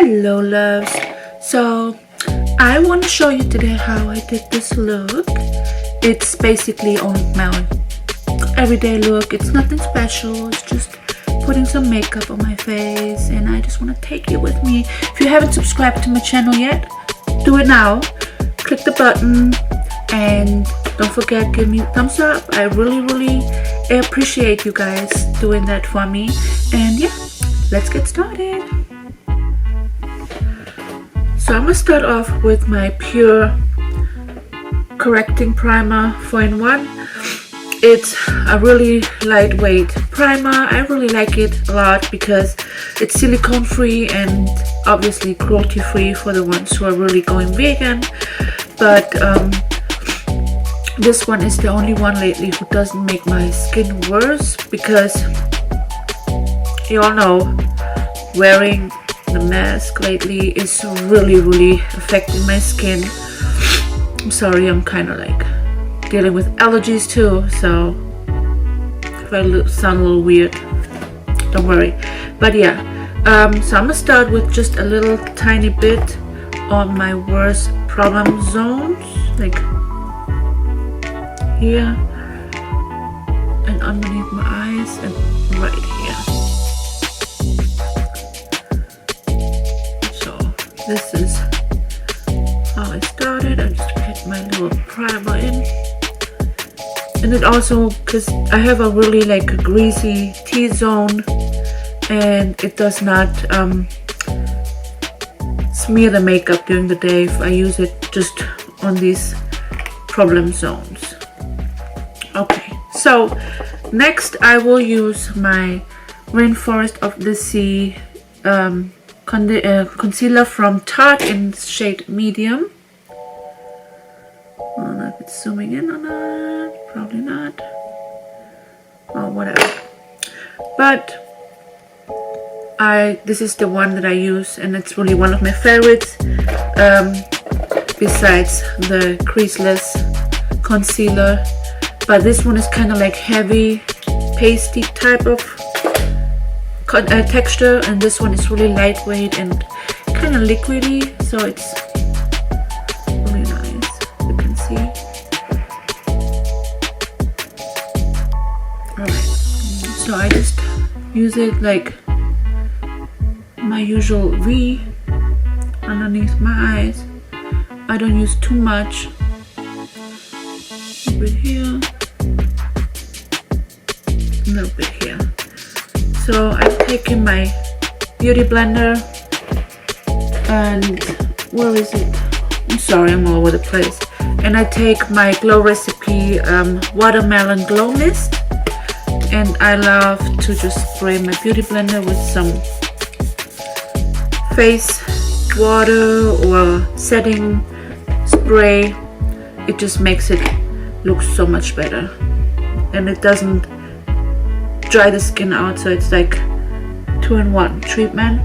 Hello loves, so I want to show you today how I did this look. It's basically on my everyday look. It's nothing special, it's just putting some makeup on my face, and I just want to take you with me. If you haven't subscribed to my channel yet, do it now. Click the button and don't forget, give me a thumbs up. I really appreciate you guys doing that for me. And yeah, let's get started. So I'm gonna start off with my Pure Correcting Primer 4-in-1. It's a really lightweight primer. I really like it a lot because it's silicone free and obviously cruelty free for the ones who are really going vegan. But this one is the only one lately who doesn't make my skin worse, because you all know wearing the mask lately is really affecting my skin. I'm sorry, I'm kind of like dealing with allergies too, so if I sound a little weird, don't worry. But yeah, so I'm gonna start with just a little tiny bit on my worst problem zones, like here and underneath my eyes and right here. So this is how I started. I just put my little primer in, and it also, because I have a really like a greasy T-zone, and it does not smear the makeup during the day if I use it just on these problem zones. Okay, so next I will use my Rainforest of the Sea concealer from Tarte in shade medium. I don't know if it's zooming in or not, probably not, or whatever. But this is the one that I use, and it's really one of my favorites, besides the creaseless concealer. But this one is kind of like heavy, pasty type of texture, and this one is really lightweight and kind of liquidy, so it's really nice, you can see. Alright, so I just use it like my usual V underneath my eyes. I don't use too much. A bit here, a little bit here. So I've taken my beauty blender, and where is it? I'm sorry, I'm all over the place. And I take my Glow Recipe Watermelon Glow Mist, and I love to just spray my beauty blender with some face water or setting spray. It just makes it look so much better, and it doesn't dry the skin out, so it's like 2-in-1 treatment.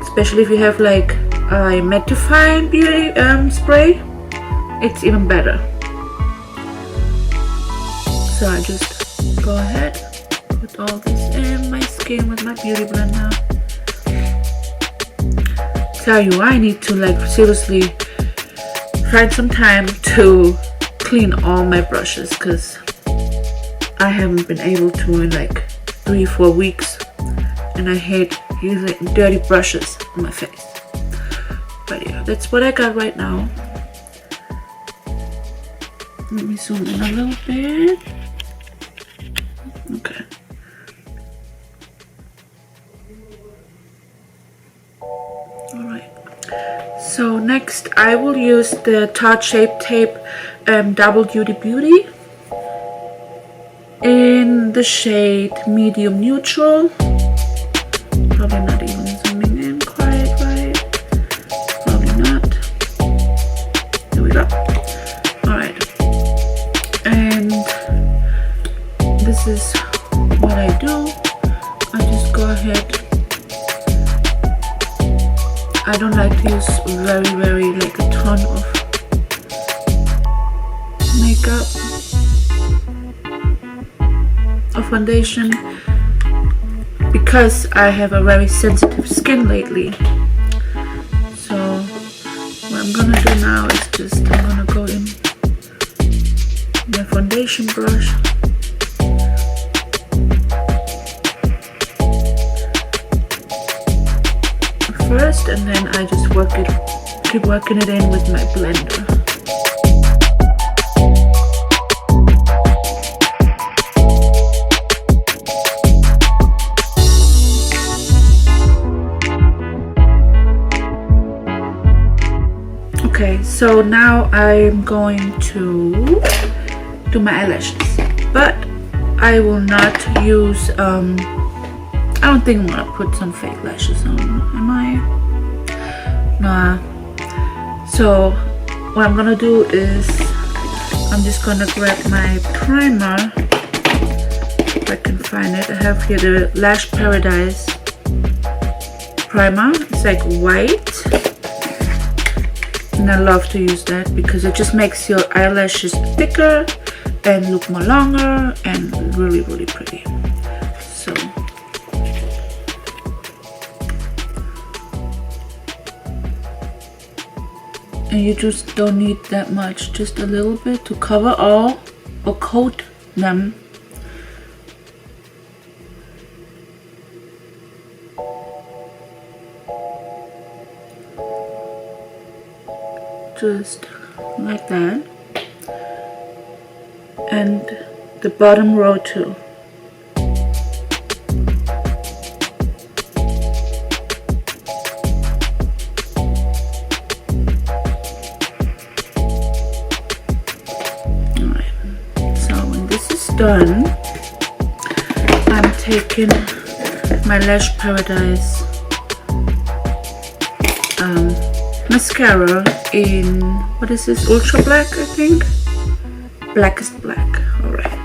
Especially if you have like a mattifying beauty spray, it's even better. So I just go ahead, put all this in my skin with my beauty blender. Tell you, I need to like seriously find some time to clean all my brushes, because I haven't been able to in like 3-4 weeks, and I hate using dirty brushes on my face. But yeah, that's what I got right now. Let me zoom in a little bit. Okay. Alright. So next I will use the Tarte Shape Tape Double Duty Beauty in the shade Medium Neutral. Probably not even zooming in quite right. Probably not. Here we go. Alright. And this is what I do. I just go ahead. I don't like to use very like a ton of makeup or foundation. because I have a very sensitive skin lately. So what I'm gonna do now is just I'm gonna go in my foundation brush. First, and then I just keep working it in with my blender. Okay, so now I'm going to do my eyelashes, but I will not use I don't think I'm gonna put some fake lashes on, am I? Nah. So what I'm gonna do is I'm just gonna grab my primer, if I can find it. I have here the Lash Paradise primer. It's like white, and I love to use that because it just makes your eyelashes thicker and look more longer and really, really pretty. So and you just don't need that much, just a little bit to cover all or coat them. Just like that, and the bottom row too. Done, I'm taking my Lash Paradise mascara in, what is this, Ultra Black, I think? Blackest Black. Alright.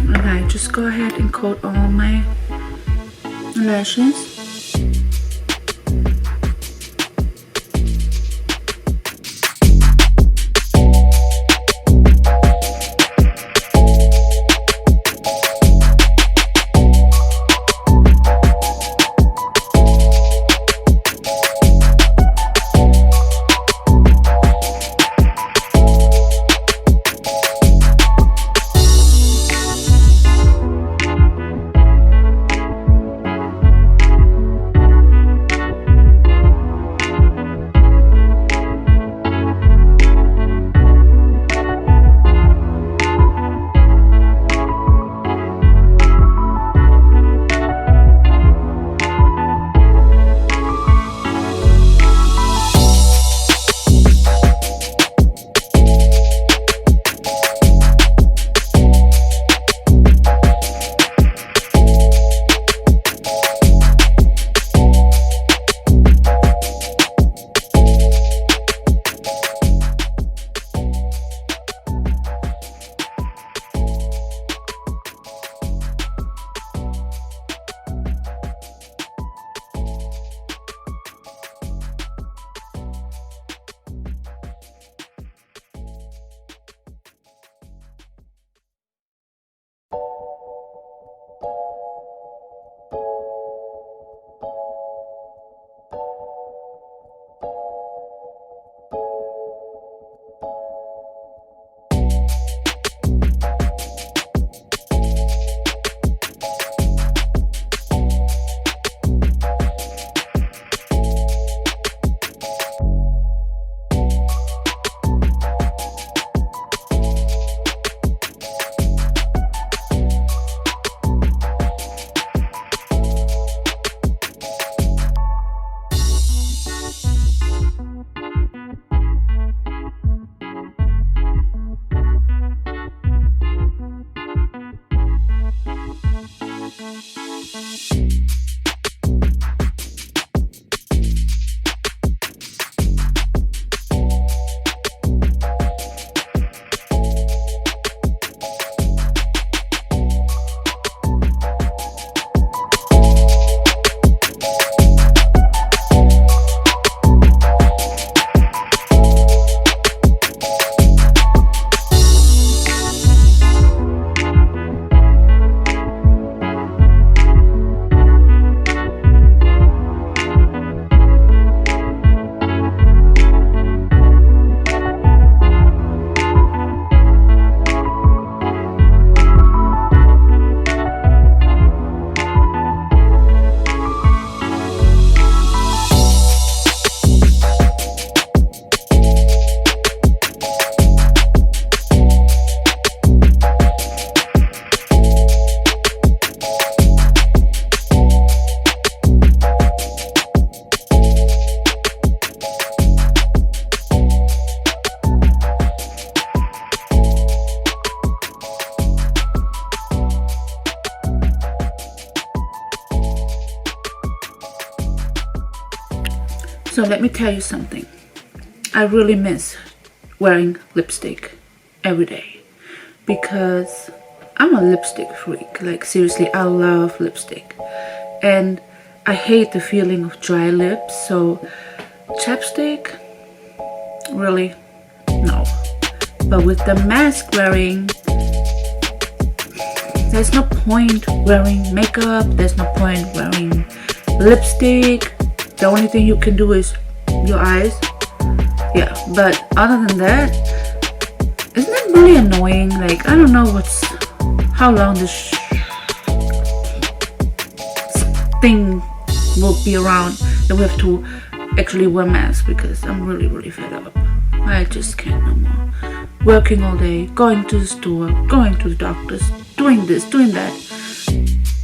Alright, just go ahead and coat all my lashes. So let me tell you something. I really miss wearing lipstick every day because I'm a lipstick freak. Like seriously, I love lipstick. And I hate the feeling of dry lips, so chapstick, really, no. But with the mask wearing, there's no point wearing makeup, there's no point wearing lipstick. The only thing you can do is your eyes. Yeah, but other than that, isn't it really annoying? Like, I don't know how long this thing will be around that we have to actually wear masks, because I'm really fed up. I just can't no more. Working all day, going to the store, going to the doctors, doing this, doing that.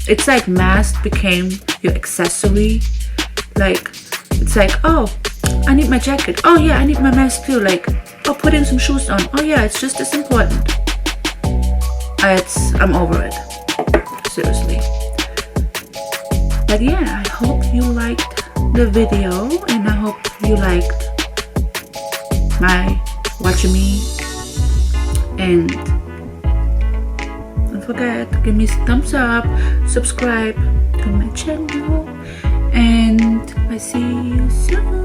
It's like mask became your accessory. Like, it's like, oh, I need my jacket. Oh yeah, I need my mask too. Like, oh, putting some shoes on. Oh yeah, it's just as important. I'm over it. Seriously. But yeah, I hope you liked the video, and I hope you liked my watching me. And don't forget to give me a thumbs up, subscribe to my channel, and I see you soon.